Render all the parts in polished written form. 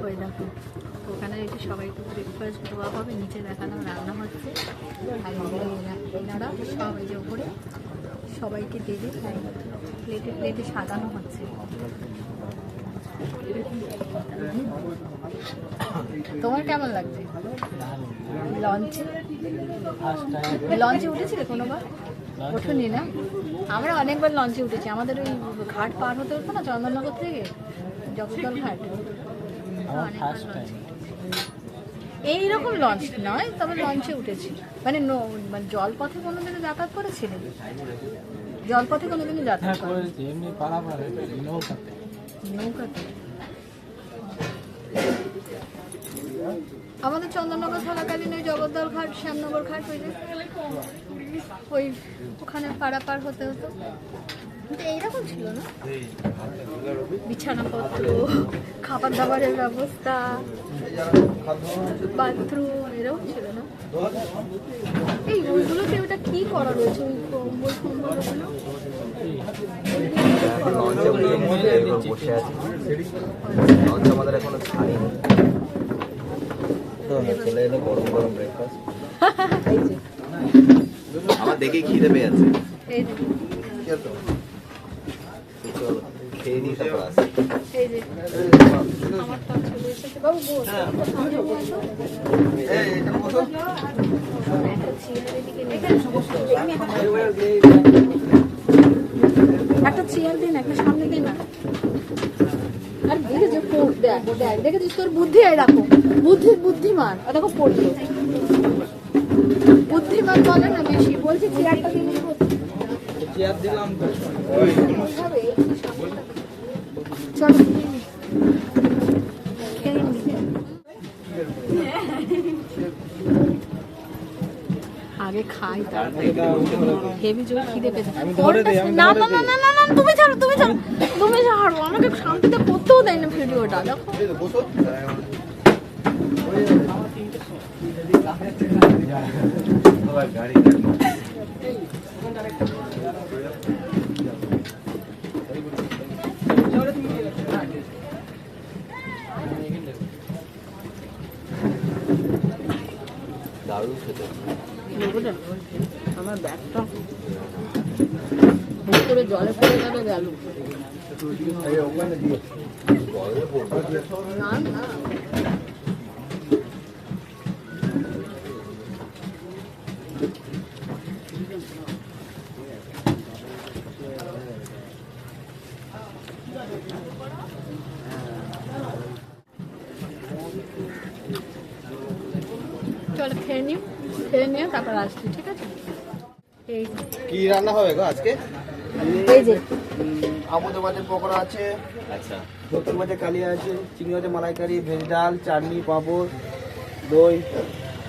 ওই দেখো ওখানে এসে সবাই একটু ব্রেকফাস্ট দেওয়া হবে, নিচে দেখালাম রান্না হচ্ছে। আর এনারা সব এই যে ওপরে সবাইকে দেবে, প্লেটে প্লেটে সাজানো হচ্ছে। তোমার কেমন লাগছে লঞ্চে? লঞ্চে উঠেছিলে কোনোবার? ওঠোনি না? আমরা অনেকবার লঞ্চে উঠেছি। আমাদের ওই ঘাট পার হতে হতো না চন্দননগর থেকে জগদ্দল ঘাট, এইরকম লঞ্চ নয়, তবে লঞ্চে উঠেছি। মানে জলপথে কোনোদিনও যাতায়াত করেছিলে? জলপথে কোনোদিনও যাতায়াত করেছি? নৌকাতে? আমাদের চন্দননগর থাকাকালীন ওই জগদ্দল ঘাট, শ্যামনগর ঘাট, ওই ওখানে পারাপার হতে হতো। কিন্তু এইরকম ছিল না, বিছানাপত্র, খাবার দাবারের ব্যবস্থা, বাথরুম এরকম ছিল না। এই ওইগুলোকে ওটা কি করা রয়েছে, ওই কম্বল ফম্বল বসে আছি, আমাদের এখনো ছাড়িনি। চলে এলো গরম গরম ব্রেকফাস্ট। আমার দেখে খিদে পেয়ে যাচ্ছে, খেয়ে নিই তারপর আসি। একটা চেয়ার দিন, একটা সামনে দিন না। আর দেখেছিস দেখেছিস তোর বুদ্ধি, রাখো বুদ্ধিমান। দেখো পড়লো, বুদ্ধিমান বলে না বেশি, বলছি চেয়ারটা দিন। চেয়ার দিলাম তো চলো আগে খাই, হেভি জোর খিদে পেয়েছে। না না না না না, তুমি ছাড়ো, তুমি ছাড়ো, তুমি ছাড়ো, আমাকে শান্তিতে করতেও দেয় না ভিডিওটা। দেখো দারুণ খেতে। আমার ব্যাগটা করে জলে পড়ে যাবে, গেল না না। চলো খেয়ে নিও তারপর আসছি, ঠিক আছে? এই কি রান্না হবে গো আজকে? এই যে আমুদের মাছের পকোড়া আছে, আচ্ছা, ধুতুর মাছের কালিয়া আছে, চিংড়ি মাছের মালাইকারি, ভেজ ডাল, চাটনি, পাঁপড়, দই।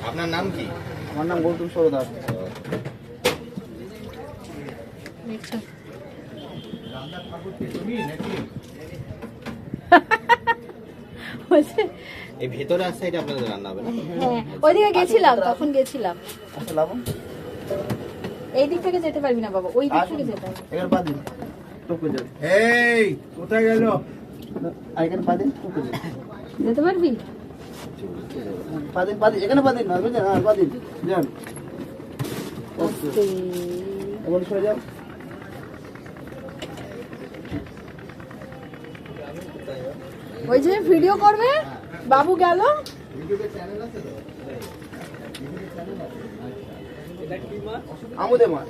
আপনার নাম কি? আমার নাম গৌতম সরদার। এই ভেতরে আসছে, এটা আপনাদের রান্না হবে না? হ্যাঁ, ওইদিকে গেছিলাম, তখন গেছিলাম। আচ্ছা লাভ, এই দিক থেকে যেতে পারবি না বাবা, ওই দিক থেকে যেতে হবে। এখানে পা দিন, টপকে যাবে। এই কোথায় গেল? এখানে পা দিন, টপকে যাবে। যেতে পারবি? পা দিন, এখানে পা দিন, না বুঝলেন? হ্যাঁ পা দিন, যান। ওকে, এবার সরে যাও। ওই যে ভিডিও করবে বাবু গেল। আমুদে মাছ।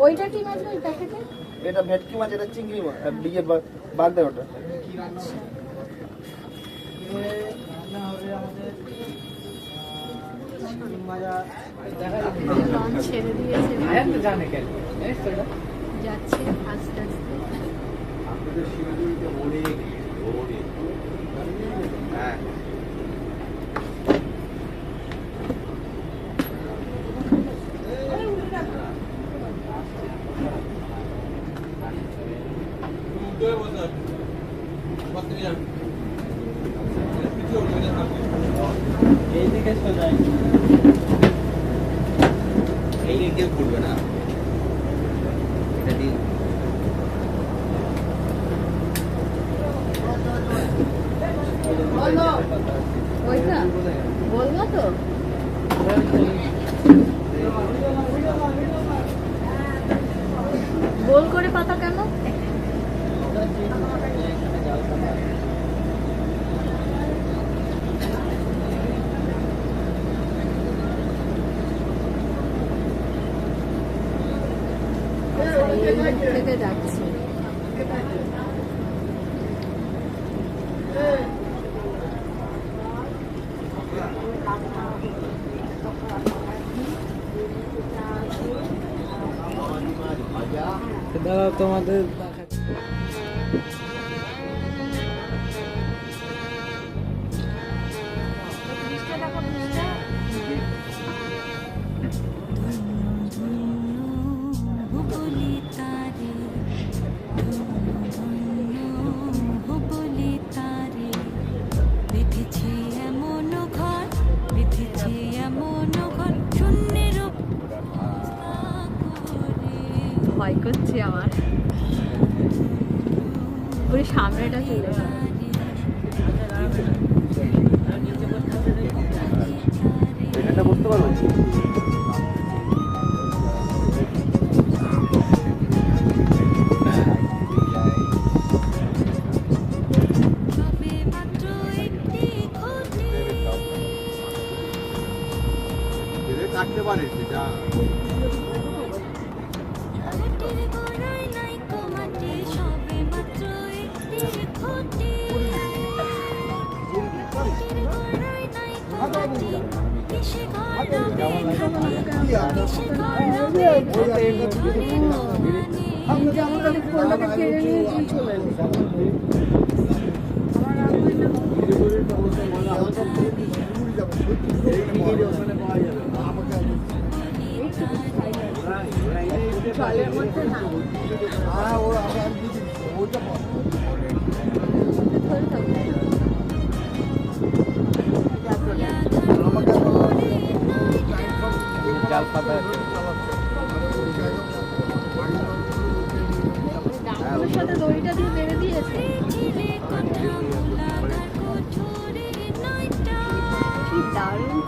ওইটা কি মাছ ওই প্যাকেটে? এটা ভেটকি মাছ, এটা চিংড়ি মাছ, ডিজে বাগদা ওটা। লঞ্চ ছেড়ে দিয়েছে, যাচ্ছে আস্তে আস্তে। এইদিকে সোজা, এই দিকে ঘুরবে না, এটা দিয়ে ওইটা বলবো তো গোল করে পাতা কেন? থেকে যাচ্ছে দাদা তোমাদের ভয় করছে আমার পুরো সামনেটা চলে এটা বুঝতে পারবেন কাটতে পারে যা জলের মধ্যে না জাল পাতা ডাঙ্গুর সাথে দড়িটা দিয়ে বেঁধে দিয়েছে কি দারুণ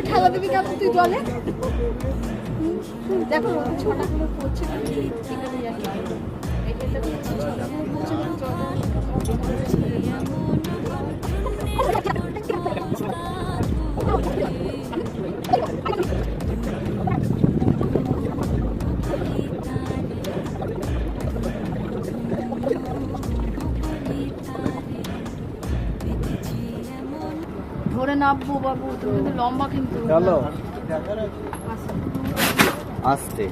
ঠেলা দিবি কেন তুই জলে দেখো ছোটা করে পড়ছে ধরে নামবো বাবু তুমি কিন্তু লম্বা কিন্তু চলো আসতে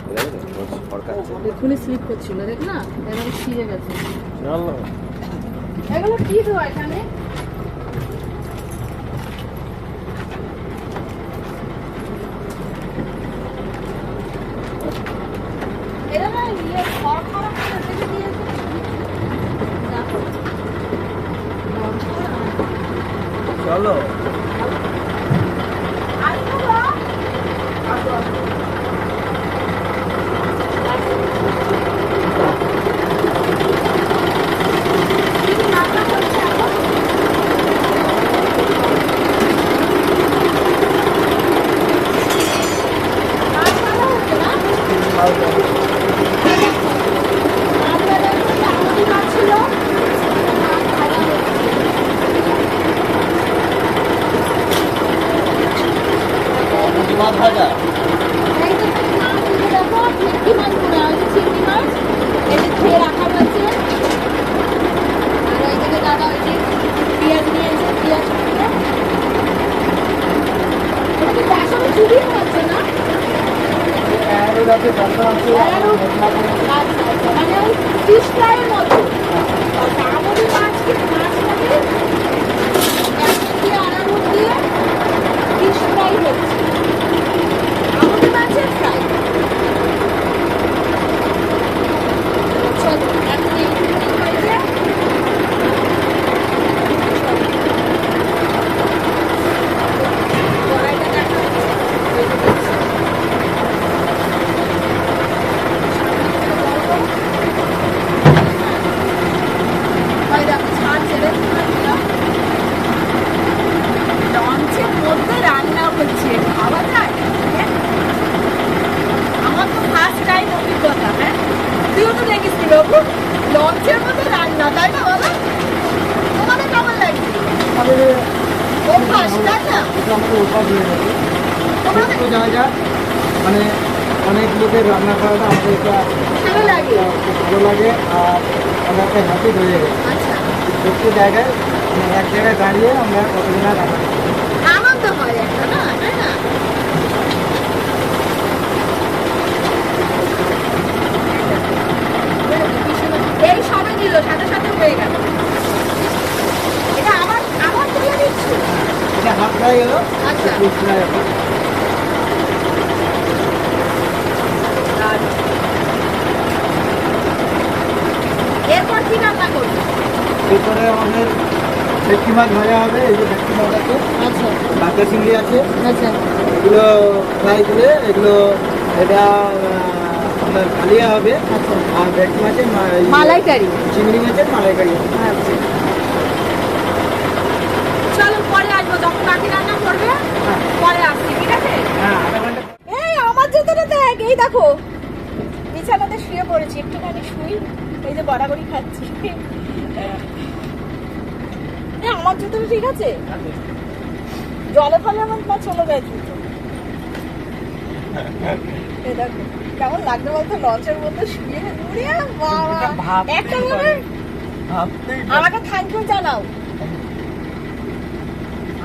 এক্ষুনি স্লিপ করছিল দেখ না এবার ছিঁড়ে গেছে চলো এগুলো কি দেওয়া এখানে এরা না ইয়ে খড় খড় করে রেখে দিয়েছে চলো মাছ ভাজা। এই যে মাছ, এই যে দেখো ভেটকি মাছ মনে হয়, চিংড়ি মাছ এই যে ধুয়ে রাখা রয়েছে। আর এইদিকে দাদা ওই যে পেঁয়াজ নিয়েছে, পেঁয়াজ কুচিয়ে। এটা কি বেসনে চুবিয়ে খাচ্ছে না? অ্যারোড আছে, বেসন আছে, অ্যারোড। আচ্ছা আচ্ছা, মানে ওই ফিশ ফ্রাইয়ের মতো। আচ্ছা, আমাদের মাছটাকে বেসন দিয়ে আরারুট দিয়ে ফিশ ফ্রাই হচ্ছে। আমাদের মাছের ফ্রাই। চলো এখন এই হয়েছে। কড়াইটা দেখা হচ্ছে। ওই দেখো ছাড় ছেড়ে দিলাম। লঞ্চের মধ্যে রান্না হচ্ছে, খাওয়া যায়? হ্যাঁ? আমার তো ফার্স্ট টাইম অভিজ্ঞতা। হ্যাঁ, তুইও তো দেখিস নি বাবু, লঞ্চের মধ্যে রান্না, তাই না বলো? তোমাদের কেমন লাগছে? আমাদের অভ্যাস, তাই না? এটা আমাদের অভ্যাস হয়ে গেছে। তোমাদের একটু জায়গা মানে অনেক লোকের রান্না করাটা আমাদের এটা ভালো লাগে? খুব ভালো লাগে, আর আমরা একটা হ্যাপি হয়ে গেছে। আচ্ছা, একটু জায়গায় মানে এক জায়গায় দাঁড়িয়ে আমরা কতদিন আর রান্না করি। আনন্দ হয় একটা, না? তাই না? এই সবে দিল, সাথে সাথে হয়ে গেল। এটা আবার আবার তুলে দিচ্ছি। এটা হাফ ফ্রাই গেল, আচ্ছা। ফুল ফ্রাই হবে। আর এরপর কি রান্না করবো? এরপরে আমাদের ভেটকি মাছ ভাজা হবে। এই যে ভেটকি মাছ আছে, আচ্ছা বাঁকা চিংড়ি আছে, আচ্ছা এগুলো ফ্রাই করে এগুলো এটা আপনার কালিয়া হবে। আচ্ছা। আর ভেটকি মাছের মালাইকারি। চিংড়ি মাছের মালাইকারি হবে। আচ্ছা, চলো পরে আসবো, যখন বাকি রান্না করবে হ্যাঁ। পরে আসছি, ঠিক আছে? হ্যাঁ, আধা ঘন্টা। এই আমার জুতোটা দেখ, এই দেখো বিছানাতে শুয়ে পড়েছি, একটুখানি শুই, এই যে গড়াগড়ি খাচ্ছি। এই আমার জুতোটা ঠিক আছে? জলে ফলে আমার পা চলে যায় জুতো। এই দেখো কেমন লাগবে বলতো, লঞ্চের মধ্যে শুয়ে। উড়ে বাবা, একটা বলে আমাকে থ্যাংক ইউ জানাও।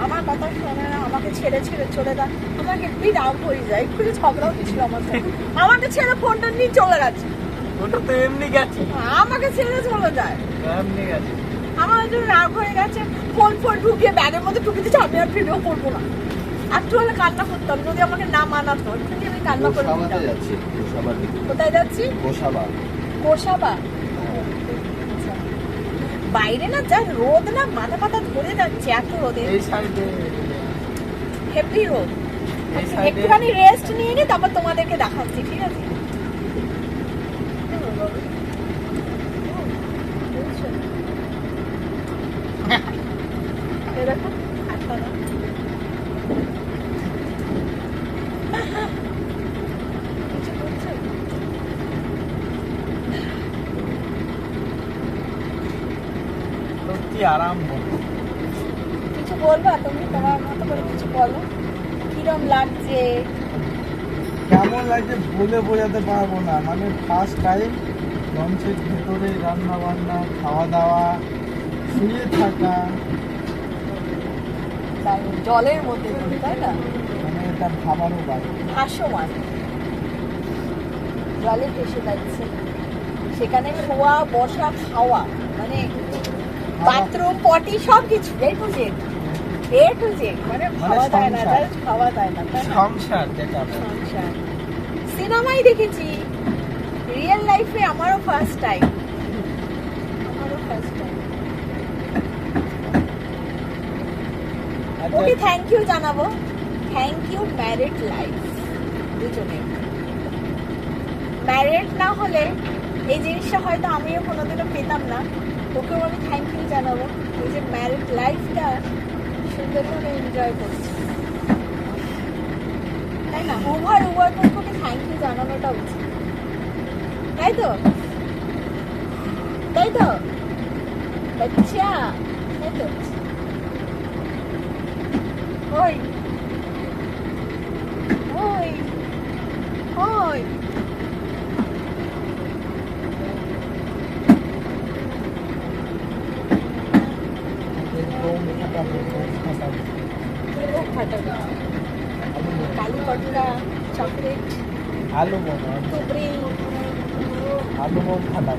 আমার কথা শোনে না, আমাকে ছেড়ে ছেড়ে চলে যায়, আমার হেব্বি রাগ হয়ে যায়। একটু ঝগড়াও কিছু আমার সাথে, আমাকে ছেড়ে ফোনটা নিয়ে চলে গেছে। ওটা তো এমনি গেছে, আমাকে ছেড়ে চলে যায়, এমনি গেছে। আমার একটু রাগ হয়ে গেছে। ফোন ফোন ঢুকিয়ে ব্যাগের মধ্যে ঢুকে দিচ্ছে, আমি আর ভিডিও করবো না। একটু হলে কান্না করতাম, যদি আমাকে না মানাতো একটু আমি কান্না করে দিতাম। যাচ্ছি গোসাবার দিকে। কোথায় যাচ্ছি? গোসাবা। গোসাবা। আচ্ছা। বাইরে না যা রোদ, না মাথা পাতা ধরে যাচ্ছে এত রোদে, এই সাইডে হেভি রোদ। এই সাইডে একটুখানি রেস্ট নিয়ে নি, তারপর তোমাদেরকে দেখাচ্ছি, ঠিক আছে? এই দেখো, একটা না। কিছু বলছো? সত্যি আরাম বলো। কিছু বলবা তুমি, তোমার মতো করে কিছু বলো, কিরম লাগছে? কেমন লাগছে বলে বোঝাতে পারবো না, মানে ফার্স্ট টাইম লঞ্চের ভেতরে রান্না বান্না, খাওয়া দাওয়া, শুয়ে থাকা, জলের মধ্যে, তাই না? মানে এটা ভাবারও বাইরে। ভাসমান জলে ভেসে যাচ্ছে, সেখানে শোয়া বসা খাওয়া, মানে বাথরুম পটি সব কিছু এ টু জেড, মানে খাওয়া যায় না, সংসার। just খাওয়া যায় না, তাই না? সংসার যেটা বলে। সংসার। সিনেমাই দেখেছি, রিয়েল লাইফে আমারও first time. Okay thank you জানাবো, থ্যাংক ইউ ম্যারিড লাইফ। দুজনে ম্যারিড না হলে এই জিনিসটা হয়তো আমিও কোনোদিনও পেতাম না। ওকেও আমি থ্যাংক ইউ জানাবো, এই যে ম্যারিড লাইফটা সুন্দরভাবে এনজয় করছি, তাই না? উভয় পক্ষকে থ্যাংক ইউ জানানোটা উচিত, তাই তো? তাই তো বাচ্চা, তাই তো? ওই দই কালু কটকা চকলেট আলু বম তুবড়ি আলু বম খাটা